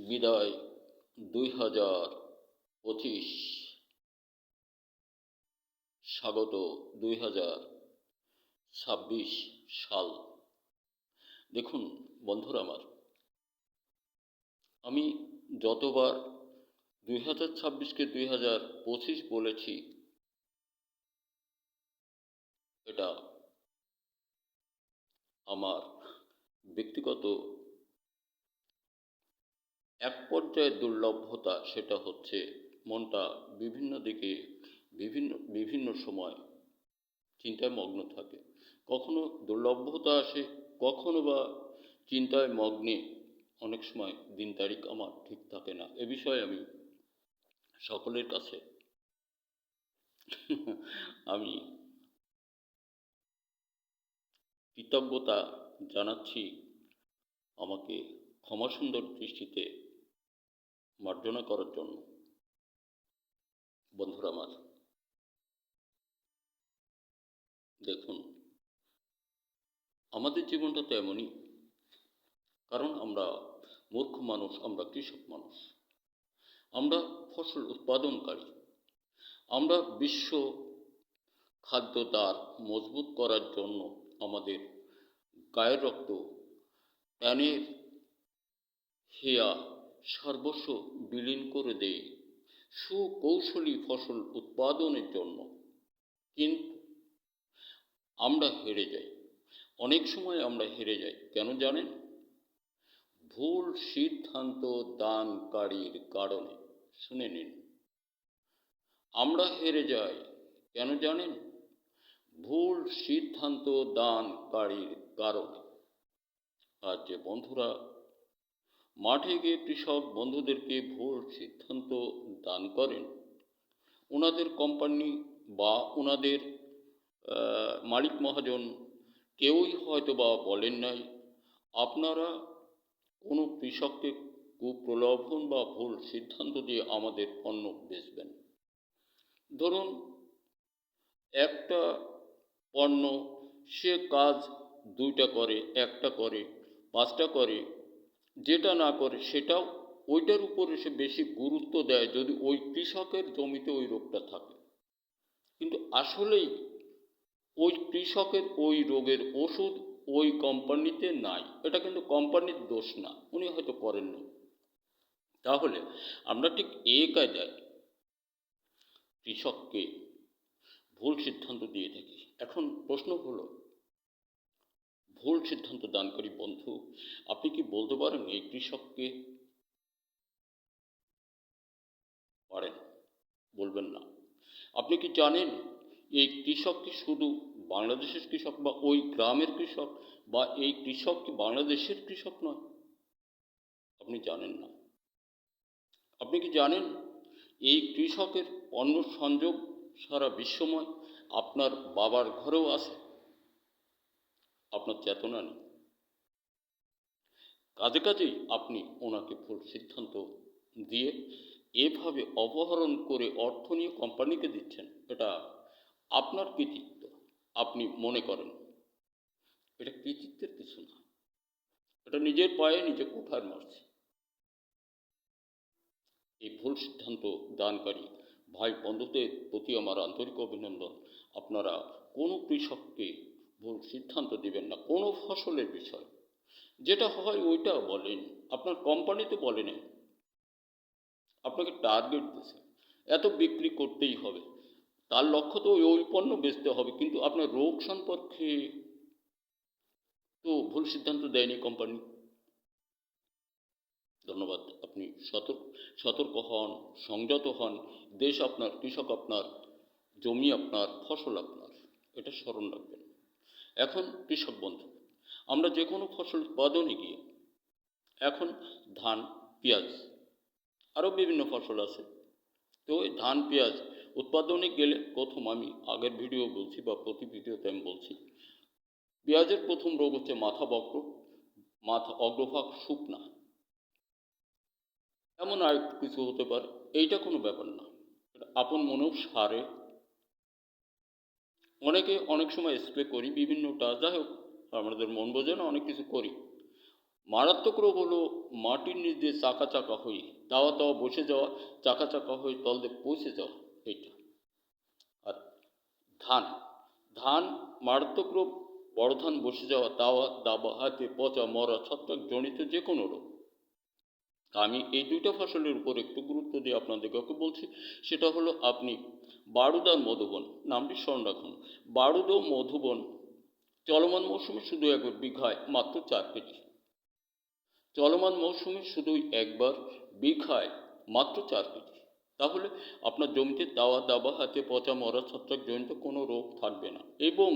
বিদায় 2025, স্বাগত 2026 সাল। দেখুন বন্ধুরা আমার, আমি যতবার 2026কে 2025 বলেছি, এটা আমার ব্যক্তিগত এক পর্যায়ের দুর্লভতা। সেটা হচ্ছে মনটা বিভিন্ন দিকে বিভিন্ন সময় চিন্তায় মগ্ন থাকে। কখনো দুর্লভতা আসে, কখনো বা চিন্তায় মগ্নে অনেক সময় দিন তারিখ আমার ঠিক থাকে না। এ বিষয়ে আমি সকলের কাছে আমি কৃতজ্ঞতা জানাচ্ছি আমাকে ক্ষমা সুন্দর দৃষ্টিতে মার্জনা করার জন্য। বন্ধুরা আমার, দেখুন আমাদের জীবনটা তো এমনই, কারণ আমরা মূর্খ মানুষ, আমরা কৃষক মানুষ, আমরা ফসল উৎপাদনকারী। আমরা বিশ্ব খাদ্যদ্বার মজবুত করার জন্য আমাদের গায়ের রক্ত, প্রাণের হেয়া সর্বস্ব বিলীন করে দেই সুকৌশলী ফসল উৎপাদনের জন্য। কিন্তু আমরা হেরে যাই, অনেক সময় আমরা হেরে যাই। কেন জানেন? ভুল সিদ্ধান্ত দানকারীর কারণে। শুনে নিন, আমরা হেরে যাই কেন জানেন? ভুল সিদ্ধান্ত দানকারীর কারণে। আর যে বন্ধুরা মাঠে গিয়ে কৃষক বন্ধুদেরকে ভুল সিদ্ধান্ত দান করেন, ওনাদের কোম্পানি বা ওনাদের মালিক মহাজন কেউই হয়তো বা বলেন নাই আপনারা কোনো কৃষককে কুপ্রলোভন বা ভুল সিদ্ধান্ত দিয়ে আমাদের পণ্য বেচবেন। ধরুন একটা পণ্য, সে কাজ দুইটা করে, একটা করে, পাঁচটা করে, যেটা না করে সেটাও ওইটার উপরে সে বেশি গুরুত্ব দেয় যদি ওই কৃষকের জমিতে ওই রোগটা থাকে। কিন্তু আসলেই ওই কৃষকের ওই রোগের ওষুধ ওই কোম্পানিতে নাই। এটা কিন্তু কোম্পানির দোষ না, উনি হয়তো করেননি। তাহলে আমরা ঠিক এই কায়দায় কৃষককে ভুল সিদ্ধান্ত দিয়ে থাকি। এখন প্রশ্ন হলো, ভুল সিদ্ধান্ত দানকারী বন্ধু, আপনি কি বলতে পারেন এই কৃষককে? পারেন, বলবেন না। আপনি কি জানেন এই কৃষক কি শুধু বাংলাদেশের কৃষক বা ওই গ্রামের কৃষক, বা এই কৃষক কি বাংলাদেশের কৃষক নয়? আপনি জানেন না। আপনি কি জানেন এই কৃষকের পণ্য সংযোগ সারা বিশ্বময়? আপনার বাবার ঘরেও আছে, আপনার চেতনা নেই। কাজেই আপনি ওনাকে ভুল সিদ্ধান্ত দিয়ে এভাবে অপহরণ করে অর্থ নিয়ে কোম্পানিকে দিচ্ছেন। এটা আপনার কৃতিত্ব আপনি মনে করেন। এটা কৃতিত্বের কিছু না, এটা নিজের পায়ে নিজে কুঠার মারছে। এই ভুল সিদ্ধান্ত দানকারী ভাই বন্ধুদের প্রতি আমার আন্তরিক অভিনন্দন। আপনারা কোনো কৃষককে ভুল সিদ্ধান্ত দিবেন না কোনো ফসলের বিষয়। যেটা হয় ওইটা বলেন, আপনার কোম্পানিতে বলেন, আপনাকে টার্গেট দিয়েছে এত বিক্রি করতেই হবে, তার লক্ষ্য তো ওই পণ্য বেচতে হবে, কিন্তু আপনার রোগ সম্পর্কে তো ভুল সিদ্ধান্ত দেয়নি কোম্পানি। ধন্যবাদ। আপনি সতর্ক হন, সংযত হন। দেশ আপনার, কৃষক আপনার, জমি আপনার, ফসল আপনার, এটা স্মরণ রাখবেন। এখন কৃষক বন্ধু, আমরা যে কোনো ফসল উৎপাদনে গিয়ে, এখন ধান, পেঁয়াজ, আরও বিভিন্ন ফসল আছে, তো ওই ধান পেঁয়াজ উৎপাদনে গেলে প্রথম, আমি আগের ভিডিও বলছি বা প্রতি ভিডিওতে আমি বলছি, পেঁয়াজের প্রথম রোগ হচ্ছে মাথা বক্র, মাথা অগ্রভাগ শুকনা, এমন আর একটু কিছু হতে পারে। এইটা কোনো ব্যাপার না, এটা আপন মনেও সারে। অনেকে অনেক সময় স্প্রে করি বিভিন্নটা, যাই হোক আমাদের মন বোঝে না, অনেক কিছু করি। মারাত্মক রোগ হলো মাটির নিচ দিয়ে চাকা চাকা হয়ে তাওয়া তাওয়া বসে যাওয়া, চাকা চাকা হয়ে তলদে পৌঁছে যাওয়া, এইটা। আর ধান, ধান মারাত্মক রোগ, বড় ধান বসে যাওয়া, তাওয়া দাবা হাতে পচা মরা ছত্রাক জনিত যে কোনো রোগ। আমি এই দুইটা ফসলের উপর একটু গুরুত্ব দিয়ে আপনাদেরকে বলছি। সেটা হলো আপনি বারুদ আর মধুবন, নামটি স্মরণ রাখুন। বারুদ ও মধুবন চলমান মৌসুমে শুধু একবার বিঘায় মাত্র 4 কেজি। চলমান মৌসুমে শুধুই একবার বিঘায় মাত্র 4 কেজি। তাহলে আপনার জমিতে তাওয়া দাবা হাতে পচা মরা ছত্রাক জনিত কোনো রোগ থাকবে না, এবং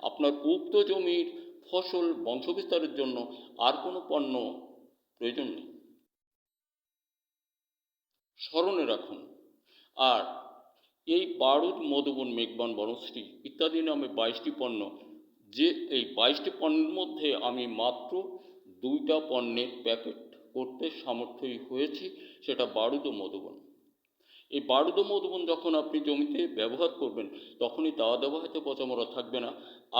আপনার উক্ত জমির ফসল বংশবিস্তারের জন্য আর কোনো পণ্য প্রয়োজন নেই, স্মরণে রাখুন। আর এই বারুদ মধুবন মেঘবান বনশ্রী ইত্যাদি নামে 22টি পণ্য, যে এই 22টি পণ্যের মধ্যে আমি মাত্র 2টা পণ্যের প্যাকেট করতে সামর্থ্যই হয়েছি, সেটা বারুদ ও মধুবন। এই বারুদ ও মধুবন যখন আপনি জমিতে ব্যবহার করবেন তখনই তাওয়া দাওয়া হয়তো পচামরা থাকবে না,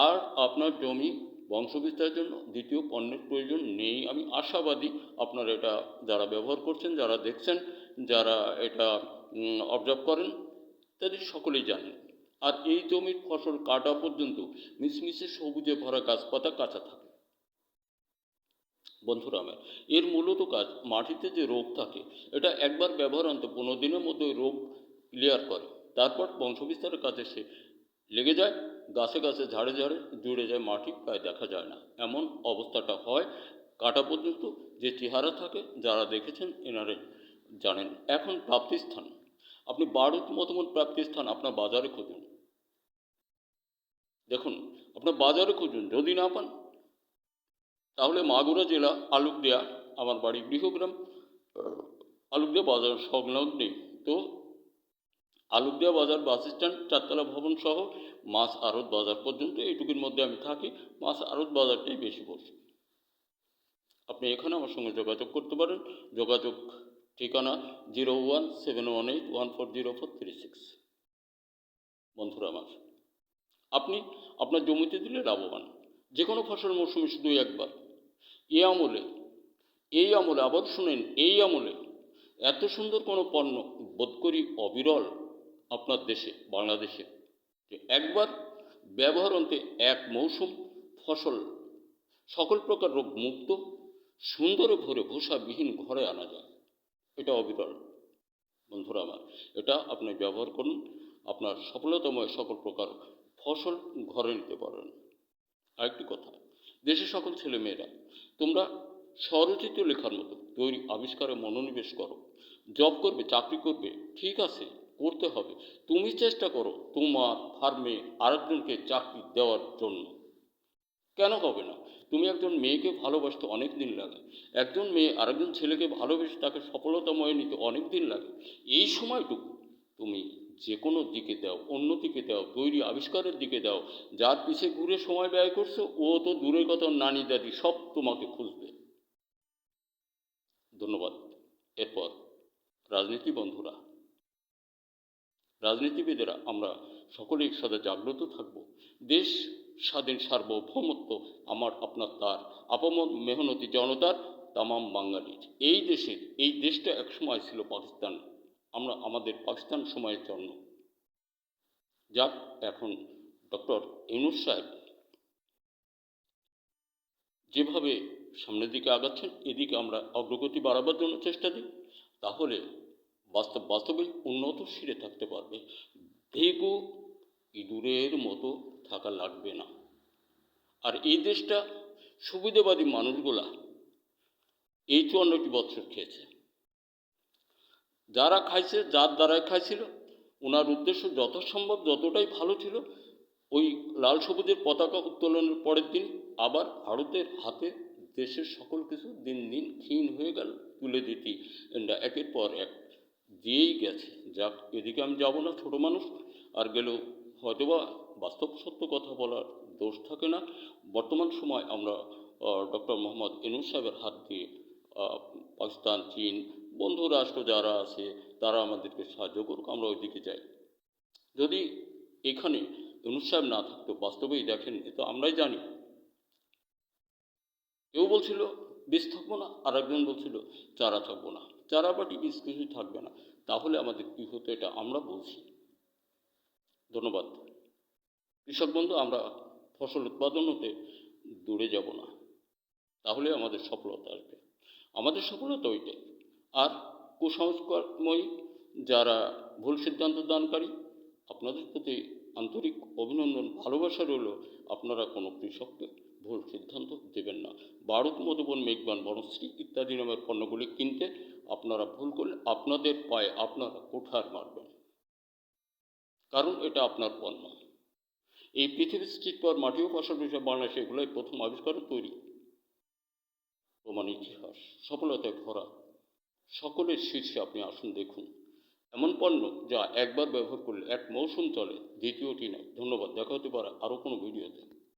আর আপনার জমি বংশবিস্তারের জন্য দ্বিতীয় পণ্যের প্রয়োজন নেই। আমি আশাবাদী আপনারা এটা যারা ব্যবহার করছেন, যারা দেখছেন, যারা এটা অবজার্ভ করেন, তাদের সকলেই জানেন। আর এই জমির ফসল কাটা পর্যন্ত মিশমিশে সবুজে ভরা গাছপাতা কাঁচা থাকে। বন্ধুরা আমার, এর মূলত কাজ মাটিতে যে রোগ থাকে এটা একবার ব্যবহারান্ত 15 দিনের মধ্যে রোগ ক্লিয়ার করে, তারপর বংশবিস্তারের কাজে সে লেগে যায়, গাছে গাছে ঝাড়ে ঝাড়ে জুড়ে যায়, মাটি প্রায় দেখা যায় না, এমন অবস্থাটা হয় কাটা পর্যন্ত। যে চেহারা থাকে যারা দেখেছেন এনারাই জানেন। এখন প্রাপ্তিস্থান, আপনি বারুদ মতমন প্রাপ্তিস্থান আপনার বাজারে খুঁজুন। দেখুন, আপনার বাজারে খুঁজুন, যদি না পান তাহলে মাগুরা জেলা আলুকদিয়া, আমার বাড়ি গৃহগ্রাম, আলুকদিয়া বাজার সংলগ্নে। তো আলুকদিয়া বাজার বাস স্ট্যান্ড, 4তলা ভবন সহ মাছ আড়ত বাজার পর্যন্ত এইটুকুর মধ্যে আমি থাকি। মাছ আড়ত বাজারটাই বেশি বসে। আপনি এখানে আমার সঙ্গে যোগাযোগ করতে পারেন। যোগাযোগ ঠিকানা 0171814046। বন্ধুরা আমার, আপনি আপনার জমিতে দিলে লাভবান। যে কোনো ফসল মৌসুমে শুধু একবার। এই আমলে আবার শুনেন, এই আমলে এত সুন্দর কোনো পণ্য বোধ করি অবিরল আপনার দেশে, বাংলাদেশে, যে একবার ব্যবহার অন্তে এক মৌসুম ফসল সকল প্রকার রোগ মুক্ত সুন্দর ভরে ভূষাবিহীন ঘরে আনা যায়। এটা অবিরল। বন্ধুরা আমার, এটা আপনি ব্যবহার করুন, আপনার সফলতাময় সকল প্রকার ফসল ঘরে নিতে পারেন। আরেকটি কথা, দেশের সকল ছেলেমেয়েরা তোমরা স্বরচিত লেখার মতো তৈরি আবিষ্কারে মনোনিবেশ করো। জব করবে, চাকরি করবে, ঠিক আছে, করতে হবে। তুমি চেষ্টা করো তোমার ফার্মে আরেকজনকে চাকরি দেওয়ার জন্য। কেন হবে না? তুমি একজন মেয়েকে ভালোবাসতে অনেক দিন লাগে, একজন মেয়ে আরেকজন ছেলেকে ভালোবেসে তাকে সফলতাময় নিতে অনেক দিন লাগে। এই সময়টুকু তুমি যে কোনো দিকে দাও, অন্য দিকে দাও, তৈরি আবিষ্কারের দিকে দাও। যার পিছে ঘুরে সময় ব্যয় করছো ও তো দূরের কথা, নানি দাদি সব তোমাকে খুঁজবে। ধন্যবাদ। এরপর রাজনীতি। বন্ধুরা, রাজনীতিবিদেরা আমরা সকলেই সদা জাগ্রত থাকব। দেশ স্বাধীন সার্বভৌমত্ব আমার আপনার, তার আপমন মেহনতি জনতার, তামাম বাঙালির। এই দেশটা একসময় ছিল পাকিস্তান, আমরা আমাদের পাকিস্তান সময়ের জন্য। যাক, এখন ডক্টর ইউনূস সাহেব যেভাবে সামনের দিকে আগাচ্ছেন, এদিকে আমরা অগ্রগতি বাড়াবার জন্য চেষ্টা দিই, তাহলে বাস্তবেই উন্নত শিরে থাকতে পারবে। ভেগু ইঁদুরের মতো থাকা লাগবে না। আর এই দেশটা সুবিধাবাদী মানুষগুলা এই 54টি বছর খেয়েছে। যারা খাইছে, যার দ্বারাই খাইছিল, ওনার উদ্দেশ্য যথাসম্ভব যতটাই ভালো ছিল, ওই লাল সবুজের পতাকা উত্তোলনের পরের দিন আবার ভারতের হাতে দেশের সকল কিছু দিন দিন ক্ষীণ হয়ে গেল, তুলে দিতে একের পর এক দিয়েই গেছে। যাক, এদিকে আমি যাব না, ছোট মানুষ, আর গেলেও হয়তোবা বাস্তব সত্য কথা বলার দোষ থাকে না। বর্তমান সময় আমরা ডক্টর মোহাম্মদ ইউনূস সাহেবের হাত দিয়ে পাকিস্তান, চীন, বন্ধু রাষ্ট্র যারা আছে তারা আমাদেরকে সাহায্য করুক, আমরা ওই দিকে যাই। যদি এখানে ইউনূস সাহেব না থাকতো, বাস্তবেই দেখেন, এ তো আমরাই জানি। কেউ বলছিল বীজ থাকবো না, আর একজন বলছিল চারা থাকবো না। চারা বাটি বীজ কিছুই থাকবে না, তাহলে আমাদের কী হতো এটা আমরা বলছি। ধন্যবাদ। কৃষক বন্ধু, আমরা ফসল উৎপাদন হতে দূরে যাব না, তাহলে আমাদের সফলতা আসবে। আমাদের সফলতা ওইটাই। আর কুসংস্কারময়ী যারা ভুল সিদ্ধান্ত দানকারী, আপনাদের প্রতি আন্তরিক অভিনন্দন, ভালোবাসা রইল। আপনারা কোনো কৃষককে ভুল সিদ্ধান্ত দেবেন না। বারুদ, মধুবন, মেঘবান, বনশ্রী ইত্যাদি নামের পণ্যগুলি কিনতে আপনারা ভুল করলে আপনাদের পায়ে আপনারা কুঠার মারবেন, কারণ এটা আপনার পণ্য। এই পৃথিবীর সৃষ্টির পর মাটিও ফসল হিসেবে বাংলাদেশে এগুলোই প্রথম আবিষ্কার তৈরি। প্রমাণ ইতিহাস সফলতায় ভরা, সকলের শীর্ষে আপনি আসুন, দেখুন এমন পণ্য যা একবার ব্যবহার করলে এক মৌসুম চলে, দ্বিতীয়টি নয়। ধন্যবাদ। দেখা হতে পারে আরও কোনো ভিডিওতে।